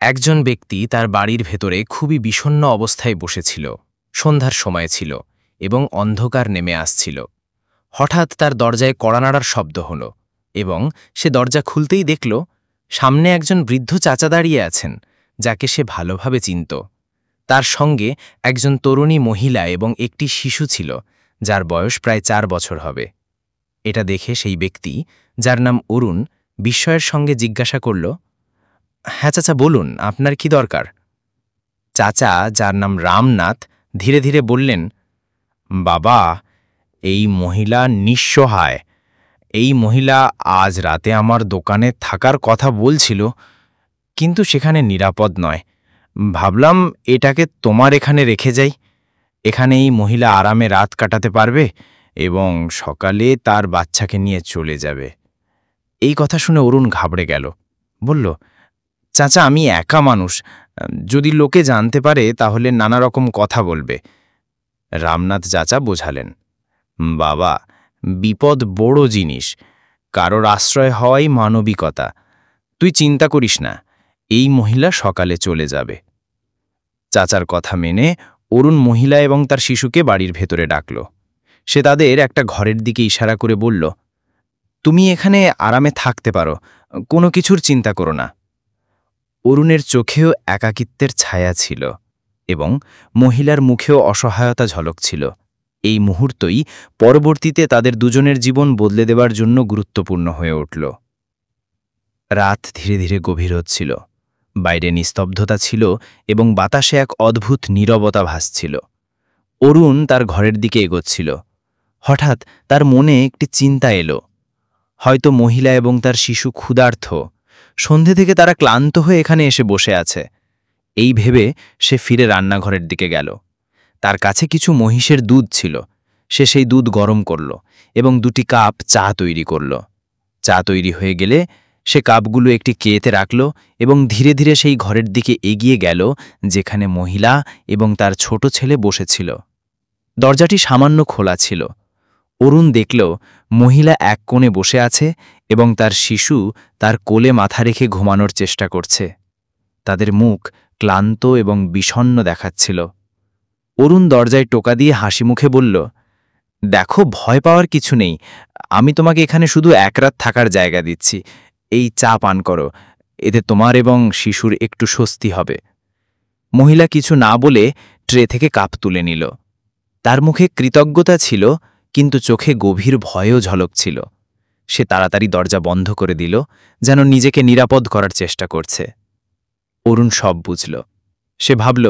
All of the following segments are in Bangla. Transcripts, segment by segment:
একজন ব্যক্তি তার বাড়ির ভেতরে খুবই বিষণ্ণ অবস্থায় বসেছিল। সন্ধ্যার সময় ছিল এবং অন্ধকার নেমে আসছিল। হঠাৎ তার দরজায় কড়া নাড়ার শব্দ হল এবং সে দরজা খুলতেই দেখল সামনে একজন বৃদ্ধ চাচা দাঁড়িয়ে আছেন, যাকে সে ভালোভাবে চিনত। তার সঙ্গে একজন তরুণী মহিলা এবং একটি শিশু ছিল, যার বয়স প্রায় 4 বছর হবে। এটা দেখে সেই ব্যক্তি, যার নাম অরুণ, বিস্ময়ের সঙ্গে জিজ্ঞাসা করল, হ্যাঁ চাচা, বলুন আপনার কি দরকার? চাচা, যার নাম রামনাথ, ধীরে ধীরে বললেন, বাবা, এই মহিলা নিঃসহায়। এই মহিলা আজ রাতে আমার দোকানে থাকার কথা বলছিল, কিন্তু সেখানে নিরাপদ নয়। ভাবলাম এটাকে তোমার এখানে রেখে যাই। এখানে এই মহিলা আরামে রাত কাটাতে পারবে এবং সকালে তার বাচ্চাকে নিয়ে চলে যাবে। এই কথা শুনে অরুণ ঘাবড়ে গেল। বলল, চাচা, আমি একা মানুষ, যদি লোকে জানতে পারে তাহলে নানা রকম কথা বলবে। রামনাথ চাচা বোঝালেন, বাবা, বিপদ বড় জিনিস, কারোর আশ্রয় হওয়াই মানবিকতা। তুই চিন্তা করিস না, এই মহিলা সকালে চলে যাবে। চাচার কথা মেনে অরুণ মহিলা এবং তার শিশুকে বাড়ির ভেতরে ডাকল। সে তাদের একটা ঘরের দিকে ইশারা করে বলল, তুমি এখানে আরামে থাকতে পারো, কোনো কিছুর চিন্তা করো না। অরুণের চোখেও একাকিত্বের ছায়া ছিল এবং মহিলার মুখেও অসহায়তা ঝলক ছিল। এই মুহূর্তই পরবর্তীতে তাদের দুজনের জীবন বদলে দেবার জন্য গুরুত্বপূর্ণ হয়ে উঠল। রাত ধীরে ধীরে গভীর হচ্ছিল। বাইরে নিস্তব্ধতা ছিল এবং বাতাসে এক অদ্ভুত নীরবতা ভাসছিল। অরুণ তার ঘরের দিকে এগোচ্ছিল। হঠাৎ তার মনে একটি চিন্তা এলো, হয়তো মহিলা এবং তার শিশু ক্ষুধার্ত। সন্ধে থেকে তারা ক্লান্ত হয়ে এখানে এসে বসে আছে। এই ভেবে সে ফিরে রান্নাঘরের দিকে গেল। তার কাছে কিছু মহিষের দুধ ছিল। সে সেই দুধ গরম করল এবং 2টি কাপ চা তৈরি করল। চা তৈরি হয়ে গেলে সে কাপগুলো একটি কেতে রাখল এবং ধীরে ধীরে সেই ঘরের দিকে এগিয়ে গেল যেখানে মহিলা এবং তার ছোট ছেলে বসেছিল। দরজাটি সামান্য খোলা ছিল। অরুণ দেখল মহিলা এক কোণে বসে আছে এবং তার শিশু তার কোলে মাথা রেখে ঘুমানোর চেষ্টা করছে। তাদের মুখ ক্লান্ত এবং বিষণ্ণ দেখাচ্ছিল। অরুণ দরজায় টোকা দিয়ে হাসি মুখে বলল, দেখো, ভয় পাওয়ার কিছু নেই। আমি তোমাকে এখানে শুধু এক রাত থাকার জায়গা দিচ্ছি। এই চা পান করো, এতে তোমার এবং শিশুর একটু স্বস্তি হবে। মহিলা কিছু না বলে ট্রে থেকে কাপ তুলে নিল। তার মুখে কৃতজ্ঞতা ছিল, কিন্তু চোখে গভীর ভয়ও ঝলকছিল। সে তাড়াতাড়ি দরজা বন্ধ করে দিল, যেন নিজেকে নিরাপদ করার চেষ্টা করছে। অরুণ সব বুঝল। সে ভাবল,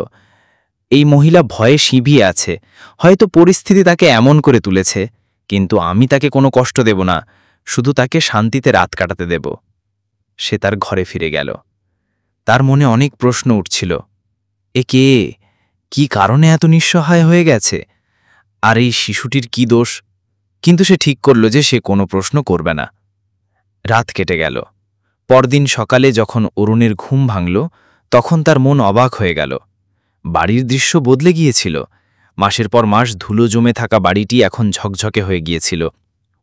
এই মহিলা ভয়ে শিবিয়ে আছে, হয়তো পরিস্থিতি তাকে এমন করে তুলেছে, কিন্তু আমি তাকে কোনো কষ্ট দেব না, শুধু তাকে শান্তিতে রাত কাটাতে দেব। সে তার ঘরে ফিরে গেল। তার মনে অনেক প্রশ্ন উঠছিল। এ কে? কি কারণে এত নিঃসহায় হয়ে গেছে? আর এই শিশুটির কি দোষ? কিন্তু সে ঠিক করল যে সে কোনো প্রশ্ন করবে না। রাত কেটে গেল। পরদিন সকালে যখন অরুণের ঘুম ভাঙল, তখন তার মন অবাক হয়ে গেল। বাড়ির দৃশ্য বদলে গিয়েছিল। মাসের পর মাস ধুলো জমে থাকা বাড়িটি এখন ঝকঝকে হয়ে গিয়েছিল।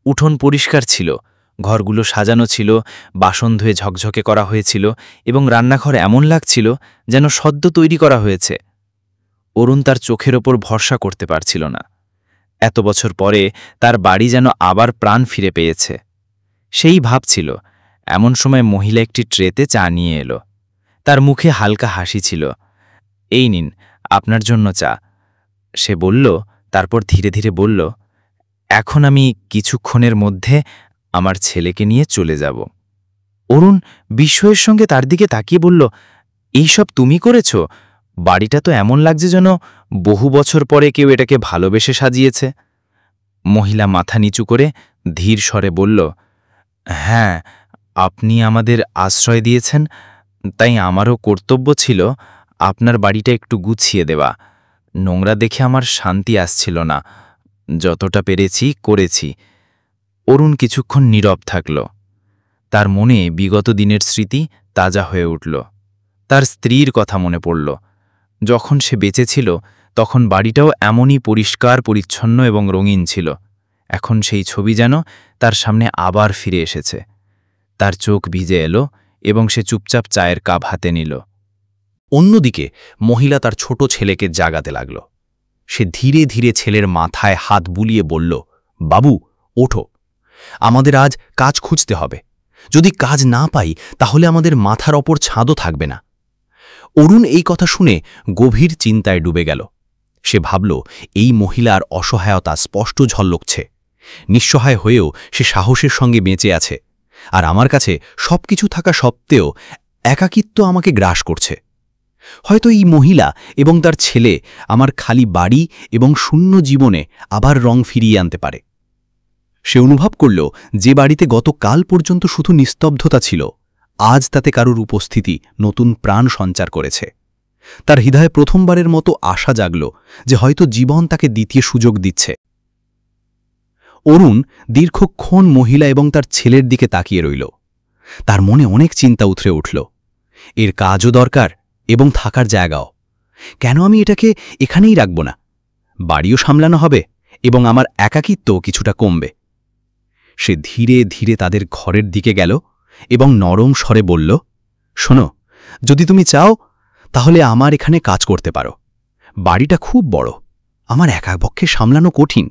উঠোন পরিষ্কার ছিল, ঘরগুলো সাজানো ছিল, বাসন ধুয়ে ঝকঝকে করা হয়েছিল এবং রান্নাঘর এমন লাগছিল যেন সদ্য তৈরি করা হয়েছে। অরুণ তার চোখের ওপর ভরসা করতে পারছিল না। এত বছর পরে তার বাড়ি যেন আবার প্রাণ ফিরে পেয়েছে। সেই ভাবছিল, এমন সময় মহিলা একটি ট্রেতে চা নিয়ে এলো। তার মুখে হালকা হাসি ছিল। এই নিন, আপনার জন্য চা, সে বলল। তারপর ধীরে ধীরে বলল, এখন আমি কিছুক্ষণের মধ্যে আমার ছেলেকে নিয়ে চলে যাব। অরুণ বিস্ময়ের সঙ্গে তার দিকে তাকিয়ে বলল, এইসব তুমি করেছ? বাড়িটা তো এমন লাগছে যেন বহু বছর পরে কেউ এটাকে ভালোবেসে সাজিয়েছে। মহিলা মাথা নিচু করে ধীর স্বরে বলল, হ্যাঁ, আপনি আমাদের আশ্রয় দিয়েছেন, তাই আমারও কর্তব্য ছিল আপনার বাড়িটা একটু গুছিয়ে দেওয়া। নোংরা দেখে আমার শান্তি আসছিল না। যতটা পেরেছি করেছি। অরুণ কিছুক্ষণ নীরব থাকল। তার মনে বিগত দিনের স্মৃতি তাজা হয়ে উঠল। তার স্ত্রীর কথা মনে পড়ল। যখন সে বেঁচে ছিল তখন বাড়িটাও এমনই পরিষ্কার পরিচ্ছন্ন এবং রঙিন ছিল। এখন সেই ছবি যেন তার সামনে আবার ফিরে এসেছে। তার চোখ ভিজে এলো এবং সে চুপচাপ চায়ের কাপ হাতে নিল। অন্যদিকে মহিলা তার ছোট ছেলেকে জাগাতে লাগল। সে ধীরে ধীরে ছেলের মাথায় হাত বুলিয়ে বলল, বাবু, ওঠো, আমাদের আজ কাজ খুঁজতে হবে। যদি কাজ না পাই তাহলে আমাদের মাথার ওপর ছাদও থাকবে না। অরুণ এই কথা শুনে গভীর চিন্তায় ডুবে গেল। সে ভাবল, এই মহিলার অসহায়তা স্পষ্ট ঝলকছে। নিঃসহায় হয়েও সে সাহসের সঙ্গে বেঁচে আছে, আর আমার কাছে সবকিছু থাকা সত্ত্বেও একাকিত্ব আমাকে গ্রাস করছে। হয়তো এই মহিলা এবং তার ছেলে আমার খালি বাড়ি এবং শূন্য জীবনে আবার রং ফিরিয়ে আনতে পারে। সে অনুভব করল, যে বাড়িতে গতকাল পর্যন্ত শুধু নিস্তব্ধতা ছিল, আজ তাতে কারুর উপস্থিতি নতুন প্রাণ সঞ্চার করেছে। তার হৃদয়ে প্রথমবারের মতো আশা জাগল যে হয়তো জীবন তাকে দ্বিতীয় সুযোগ দিচ্ছে। অরুণ দীর্ঘক্ষণ মহিলা এবং তার ছেলের দিকে তাকিয়ে রইল। তার মনে অনেক চিন্তা উথরে উঠল। এর কাজও দরকার এবং থাকার জায়গাও। কেন আমি এটাকে এখানেই রাখব না? বাড়িও সামলানো হবে এবং আমার একাকিত্বও কিছুটা কমবে। সে ধীরে ধীরে তাদের ঘরের দিকে গেল এবং নরম স্বরে বলল, শোনো, যদি তুমি চাও তাহলে আমার এখানে কাজ করতে পারো। বাড়িটা খুব বড়, আমার একাপক্ষে সামলানো কঠিন।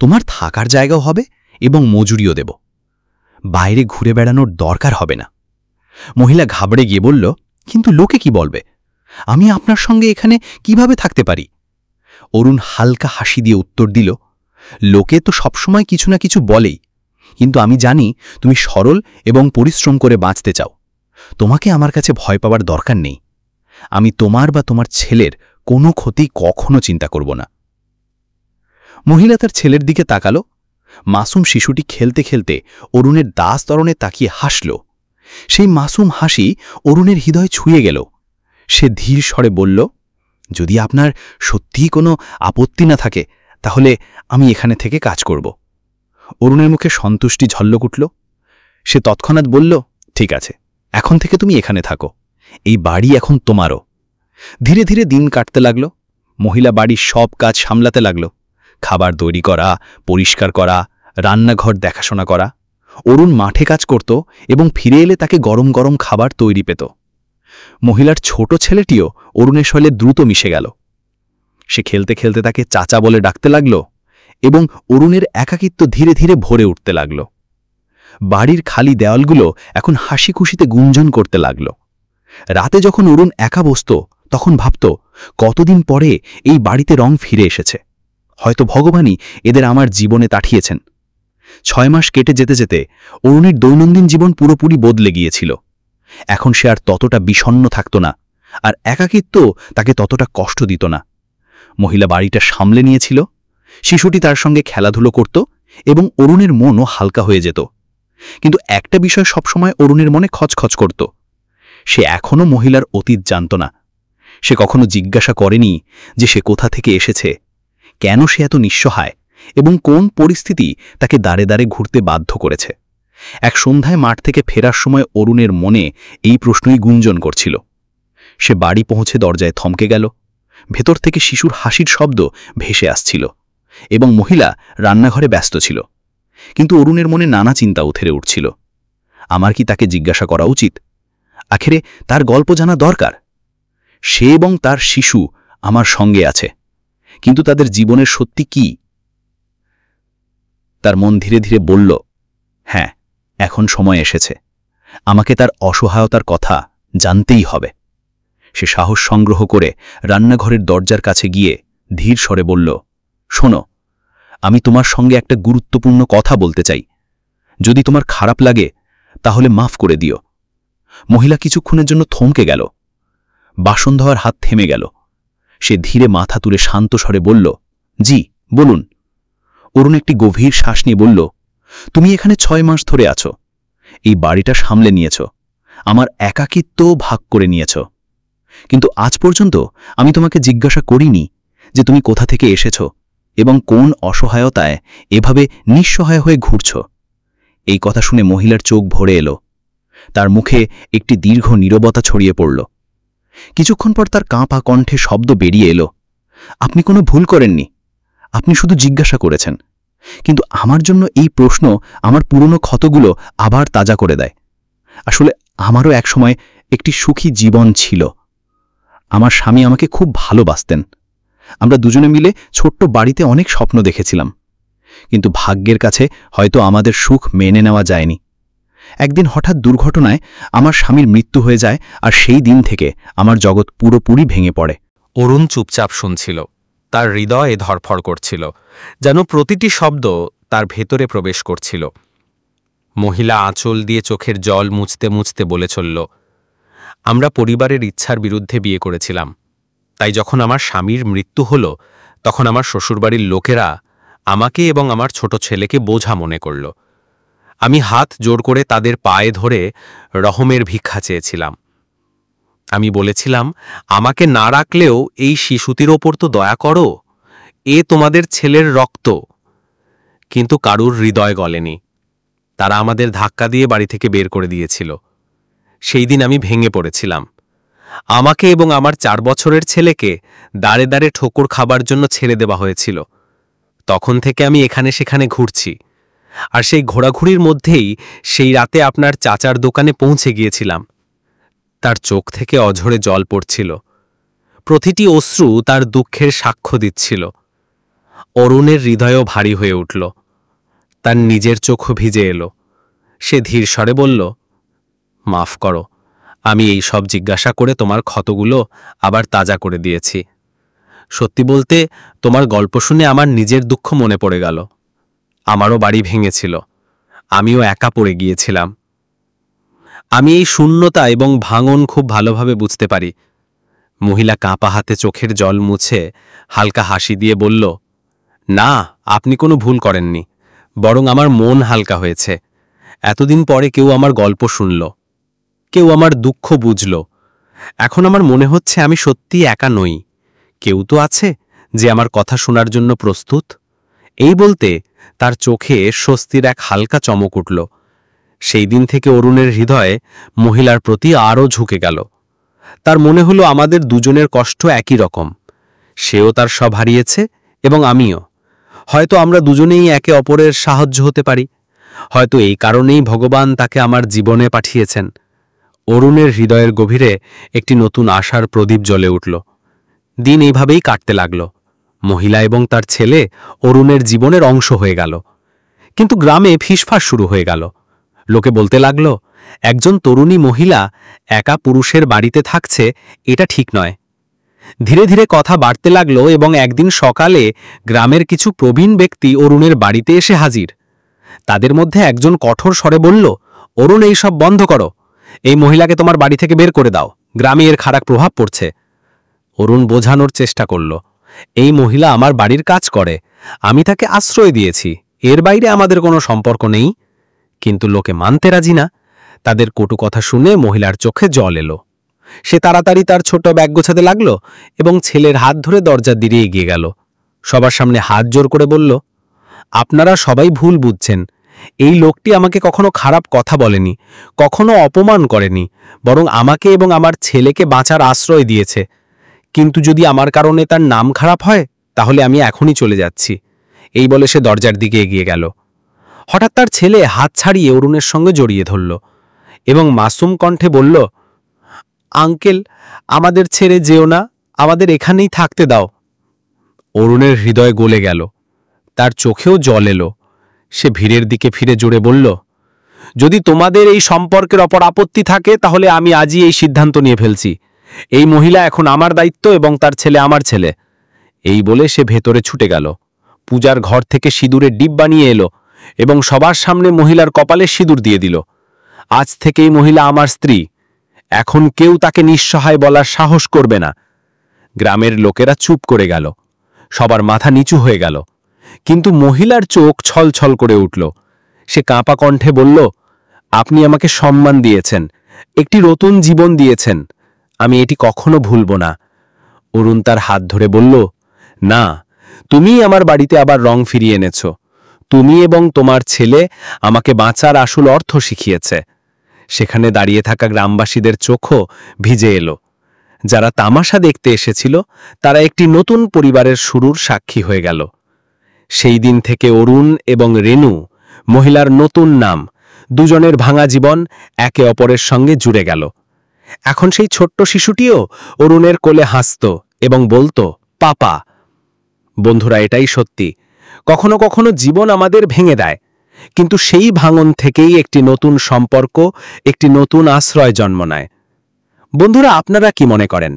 তোমার থাকার জায়গাও হবে এবং মজুরিও দেব। বাইরে ঘুরে বেড়ানোর দরকার হবে না। মহিলা ঘাবড়ে গিয়ে বলল, কিন্তু লোকে কি বলবে? আমি আপনার সঙ্গে এখানে কিভাবে থাকতে পারি? অরুণ হালকা হাসি দিয়ে উত্তর দিল, লোকে তো সবসময় কিছু না কিছু বলেই, কিন্তু আমি জানি তুমি সরল এবং পরিশ্রম করে বাঁচতে চাও। তোমাকে আমার কাছে ভয় পাওয়ার দরকার নেই। আমি তোমার বা তোমার ছেলের কোনো ক্ষতি কখনো চিন্তা করব না। মহিলা তার ছেলের দিকে তাকাল। মাসুম শিশুটি খেলতে খেলতে অরুণের দাস্তরণে তাকিয়ে হাসল। সেই মাসুম হাসি অরুণের হৃদয় ছুঁয়ে গেল। সে ধীর স্বরে বলল, যদি আপনার সত্যিই কোনো আপত্তি না থাকে তাহলে আমি এখানে থেকে কাজ করব। অরুণের মুখে সন্তুষ্টি ঝলক উঠল। সে তৎক্ষণাৎ বলল, ঠিক আছে, এখন থেকে তুমি এখানে থাকো। এই বাড়ি এখন তোমারও। ধীরে ধীরে দিন কাটতে লাগল। মহিলা বাড়ির সব কাজ সামলাতে লাগল। খাবার তৈরি করা, পরিষ্কার করা, রান্নাঘর দেখাশোনা করা। অরুণ মাঠে কাজ করত এবং ফিরে এলে তাকে গরম গরম খাবার তৈরি পেত। মহিলার ছোট ছেলেটিও অরুণের শৈলে দ্রুত মিশে গেল। সে খেলতে খেলতে তাকে চাচা বলে ডাকতে লাগল এবং অরুণের একাকিত্ব ধীরে ধীরে ভরে উঠতে লাগল। বাড়ির খালি দেওয়ালগুলো এখন হাসি খুশিতে গুঞ্জন করতে লাগল। রাতে যখন অরুণ একা বসত তখন ভাবত, কতদিন পরে এই বাড়িতে রং ফিরে এসেছে। হয়তো ভগবানই এদের আমার জীবনে পাঠিয়েছেন। 6 মাস কেটে যেতে যেতে অরুণের দৈনন্দিন জীবন পুরোপুরি বদলে গিয়েছিল। এখন সে আর ততটা বিষণ্ণ থাকত না, আর একাকিত্ব তাকে ততটা কষ্ট দিত না। মহিলা বাড়িটা সামলে নিয়েছিল। শিশুটি তার সঙ্গে খেলাধুলো করত এবং অরুণের মনও হালকা হয়ে যেত। কিন্তু একটা বিষয় সবসময় অরুণের মনে খচখচ করত। সে এখনও মহিলার অতীত জানত না। সে কখনো জিজ্ঞাসা করেনি যে সে কোথা থেকে এসেছে, কেন সে এত নিঃসহায় এবং কোন পরিস্থিতি তাকে দাঁড়ে দাঁড়ে ঘুরতে বাধ্য করেছে। এক সন্ধ্যায় মাঠ থেকে ফেরার সময় অরুণের মনে এই প্রশ্নই গুঞ্জন করছিল। সে বাড়ি পৌঁছে দরজায় থমকে গেল। ভেতর থেকে শিশুর হাসির শব্দ ভেসে আসছিল এবং মহিলা রান্নাঘরে ব্যস্ত ছিল। কিন্তু অরুণের মনে নানা চিন্তা উথরে উঠছিল। আমার কি তাকে জিজ্ঞাসা করা উচিত? আখেরে তার গল্প জানা দরকার। সে এবং তার শিশু আমার সঙ্গে আছে, কিন্তু তাদের জীবনের সত্যি কি? তার মন ধীরে ধীরে বলল, হ্যাঁ, এখন সময় এসেছে। আমাকে তার অসহায়তার কথা জানতেই হবে। সে সাহস সংগ্রহ করে রান্নাঘরের দরজার কাছে গিয়ে ধীর স্বরে বলল, শোনো, আমি তোমার সঙ্গে একটা গুরুত্বপূর্ণ কথা বলতে চাই। যদি তোমার খারাপ লাগে তাহলে মাফ করে দিও। মহিলা কিছুক্ষণের জন্য থমকে গেল। বাসন ধোয়ার হাত থেমে গেল। সে ধীরে মাথা তুলে শান্ত স্বরে বলল, জি, বলুন। অরুণ একটি গভীর শ্বাস নিয়ে বলল, তুমি এখানে 6 মাস ধরে আছো। এই বাড়িটা সামলে নিয়েছ, আমার একাকিত্বও ভাগ করে নিয়েছ। কিন্তু আজ পর্যন্ত আমি তোমাকে জিজ্ঞাসা করিনি যে তুমি কোথা থেকে এসেছ এবং কোন অসহায়তায় এভাবে নিঃসহায় হয়ে ঘুরছ। এই কথা শুনে মহিলার চোখ ভরে এলো। তার মুখে একটি দীর্ঘ নীরবতা ছড়িয়ে পড়ল। কিছুক্ষণ পর তার কাঁপা কণ্ঠে শব্দ বেরিয়ে এলো, আপনি কোনো ভুল করেননি, আপনি শুধু জিজ্ঞাসা করেছেন। কিন্তু আমার জন্য এই প্রশ্ন আমার পুরনো ক্ষতগুলো আবার তাজা করে দেয়। আসলে আমারও একসময় একটি সুখী জীবন ছিল। আমার স্বামী আমাকে খুব ভালোবাসতেন। আমরা দুজনে মিলে ছোট্ট বাড়িতে অনেক স্বপ্ন দেখেছিলাম, কিন্তু ভাগ্যের কাছে হয়তো আমাদের সুখ মেনে নেওয়া যায়নি। একদিন হঠাৎ দুর্ঘটনায় আমার স্বামীর মৃত্যু হয়ে যায়, আর সেই দিন থেকে আমার জগৎ পুরোপুরি ভেঙে পড়ে। অরুণ চুপচাপ শুনছিল। তার হৃদয়ে ধরফড় করছিল, যেন প্রতিটি শব্দ তার ভেতরে প্রবেশ করছিল। মহিলা আঁচল দিয়ে চোখের জল মুছতে মুছতে বলে চলল, আমরা পরিবারের ইচ্ছার বিরুদ্ধে বিয়ে করেছিলাম, তাই যখন আমার স্বামীর মৃত্যু হল তখন আমার শ্বশুরবাড়ির লোকেরা আমাকে এবং আমার ছোট ছেলেকে বোঝা মনে করল। আমি হাত জোড় করে তাদের পায়ে ধরে রহমের ভিক্ষা চেয়েছিলাম। আমি বলেছিলাম, আমাকে না রাখলেও এই শিশুটির ওপর তো দয়া করো, এ তোমাদের ছেলের রক্ত। কিন্তু কারুর হৃদয় গলেনি। তারা আমাদের ধাক্কা দিয়ে বাড়ি থেকে বের করে দিয়েছিল। সেই দিন আমি ভেঙে পড়েছিলাম। আমাকে এবং আমার 4 বছরের ছেলেকে দাঁড়ে দাঁড়ে ঠোকর খাবার জন্য ছেড়ে দেওয়া হয়েছিল। তখন থেকে আমি এখানে সেখানে ঘুরছি, আর সেই ঘোরাঘুরির মধ্যেই সেই রাতে আপনার চাচার দোকানে পৌঁছে গিয়েছিলাম। তার চোখ থেকে অঝরে জল পড়ছিল। প্রতিটি অশ্রু তার দুঃখের সাক্ষ্য দিচ্ছিল। অরুণের হৃদয়ও ভারী হয়ে উঠল। তার নিজের চোখও ভিজে এলো। সে ধীর স্বরে বলল, মাফ করো, আমি এই সব জিজ্ঞাসা করে তোমার ক্ষতগুলো আবার তাজা করে দিয়েছি। সত্যি বলতে, তোমার গল্প শুনে আমার নিজের দুঃখ মনে পড়ে গেল। আমারও বাড়ি ভেঙেছিল, আমিও একা পড়ে গিয়েছিলাম। আমি এই শূন্যতা এবং ভাঙন খুব ভালোভাবে বুঝতে পারি। মহিলা কাঁপা হাতে চোখের জল মুছে হালকা হাসি দিয়ে বলল, না, আপনি কোনো ভুল করেননি, বরং আমার মন হালকা হয়েছে। এতদিন পরে কেউ আমার গল্প শুনল, কেউ আমার দুঃখ বুঝল। এখন আমার মনে হচ্ছে আমি সত্যিই একা নই, কেউ তো আছে যে আমার কথা শোনার জন্য প্রস্তুত। এই বলতে তার চোখে স্বস্তির এক হালকা চমক উঠল। সেই দিন থেকে অরুণের হৃদয়ে মহিলার প্রতি আরও ঝুঁকে গেল। তার মনে হলো আমাদের দুজনের কষ্ট একই রকম। সেও তার সব হারিয়েছে এবং আমিও। হয়তো আমরা দুজনেই একে অপরের সাহায্য হতে পারি। হয়তো এই কারণেই ভগবান তাকে আমার জীবনে পাঠিয়েছেন। অরুণের হৃদয়ের গভীরে একটি নতুন আশার প্রদীপ জ্বলে উঠল। দিন এইভাবেই কাটতে লাগল। মহিলা এবং তার ছেলে অরুণের জীবনের অংশ হয়ে গেল। কিন্তু গ্রামে ফিসফাস শুরু হয়ে গেল। লোকে বলতে লাগল, একজন তরুণী মহিলা একা পুরুষের বাড়িতে থাকছে, এটা ঠিক নয়। ধীরে ধীরে কথা বাড়তে লাগল এবং একদিন সকালে গ্রামের কিছু প্রবীণ ব্যক্তি অরুণের বাড়িতে এসে হাজির। তাদের মধ্যে একজন কঠোর স্বরে বলল, অরুণ, এই সব বন্ধ করো। এই মহিলাকে তোমার বাড়ি থেকে বের করে দাও, গ্রামে এর খারাপ প্রভাব পড়ছে। অরুণ বোঝানোর চেষ্টা করল, এই মহিলা আমার বাড়ির কাজ করে, আমি তাকে আশ্রয় দিয়েছি, এর বাইরে আমাদের কোনো সম্পর্ক নেই। কিন্তু লোকে মানতে রাজি না। তাদের কটু কথা শুনে মহিলার চোখে জল এলো। সে তাড়াতাড়ি তার ছোট ব্যাগ গোছাতে লাগল এবং ছেলের হাত ধরে দরজার দিকে এগিয়ে গেল। সবার সামনে হাত জোর করে বলল, আপনারা সবাই ভুল বুঝছেন। এই লোকটি আমাকে কখনো খারাপ কথা বলেনি, কখনো অপমান করেনি, বরং আমাকে এবং আমার ছেলেকে বাঁচার আশ্রয় দিয়েছে। কিন্তু যদি আমার কারণে তার নাম খারাপ হয়, তাহলে আমি এখনই চলে যাচ্ছি। এই বলে সে দরজার দিকে এগিয়ে গেল। হঠাৎ তার ছেলে হাত ছাড়িয়ে অরুণের সঙ্গে জড়িয়ে ধরল এবং মাসুম কণ্ঠে বলল, আঙ্কেল, আমাদের ছেড়ে যেও না, আমাদের এখানেই থাকতে দাও। অরুণের হৃদয় গলে গেল। তার চোখেও জল এলো। সে ভিড়ের দিকে ফিরে জোরে বলল, যদি তোমাদের এই সম্পর্কের ওপর আপত্তি থাকে, তাহলে আমি আজই এই সিদ্ধান্ত নিয়ে ফেলছি। এই মহিলা এখন আমার দায়িত্ব এবং তার ছেলে আমার ছেলে। এই বলে সে ভেতরে ছুটে গেল। পূজার ঘর থেকে সিঁদুরের ডিব্বা নিয়ে এলো এবং সবার সামনে মহিলার কপালে সিঁদুর দিয়ে দিল। আজ থেকে এই মহিলা আমার স্ত্রী। এখন কেউ তাকে নিঃসহায় বলার সাহস করবে না। গ্রামের লোকেরা চুপ করে গেল। সবার মাথা নিচু হয়ে গেল। কিন্তু মহিলার চোখ ছলছল করে উঠল। সে কাঁপা কণ্ঠে বলল, আপনি আমাকে সম্মান দিয়েছেন, একটি নতুন জীবন দিয়েছেন, আমি এটি কখনো ভুলব না। অরুণ তার হাত ধরে বলল, না, তুমিই আমার বাড়িতে আবার রং ফিরিয়ে এনেছ। তুমি এবং তোমার ছেলে আমাকে বাঁচার আসল অর্থ শিখিয়েছে। সেখানে দাঁড়িয়ে থাকা গ্রামবাসীদের চোখও ভিজে এলো। যারা তামাশা দেখতে এসেছিল, তারা একটি নতুন পরিবারের শুরুর সাক্ষী হয়ে গেল। সেই দিন থেকে অরুণ এবং রেনু, মহিলার নতুন নাম, দুজনের ভাঙা জীবন একে অপরের সঙ্গে জুড়ে গেল। এখন সেই ছোট্ট শিশুটিও অরুণের কোলে হাসত এবং বলতো, পাপা। বন্ধুরা, এটাই সত্যি, কখনো কখনো জীবন আমাদের ভেঙে দেয়, কিন্তু সেই ভাঙন থেকেই একটি নতুন সম্পর্ক, একটি নতুন আশ্রয় জন্ম নেয়। বন্ধুরা, আপনারা কি মনে করেন,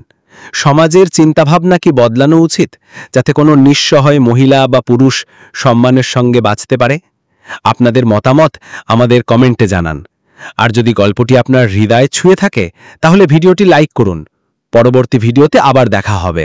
সমাজের চিন্তাভাবনা কি বদলানো উচিত, যাতে কোনো নিঃসহায় মহিলা বা পুরুষ সম্মানের সঙ্গে বাঁচতে পারে? আপনাদের মতামত আমাদের কমেন্টে জানান। আর যদি গল্পটি আপনার হৃদয়ে ছুঁয়ে থাকে, তাহলে ভিডিওটি লাইক করুন। পরবর্তী ভিডিওতে আবার দেখা হবে।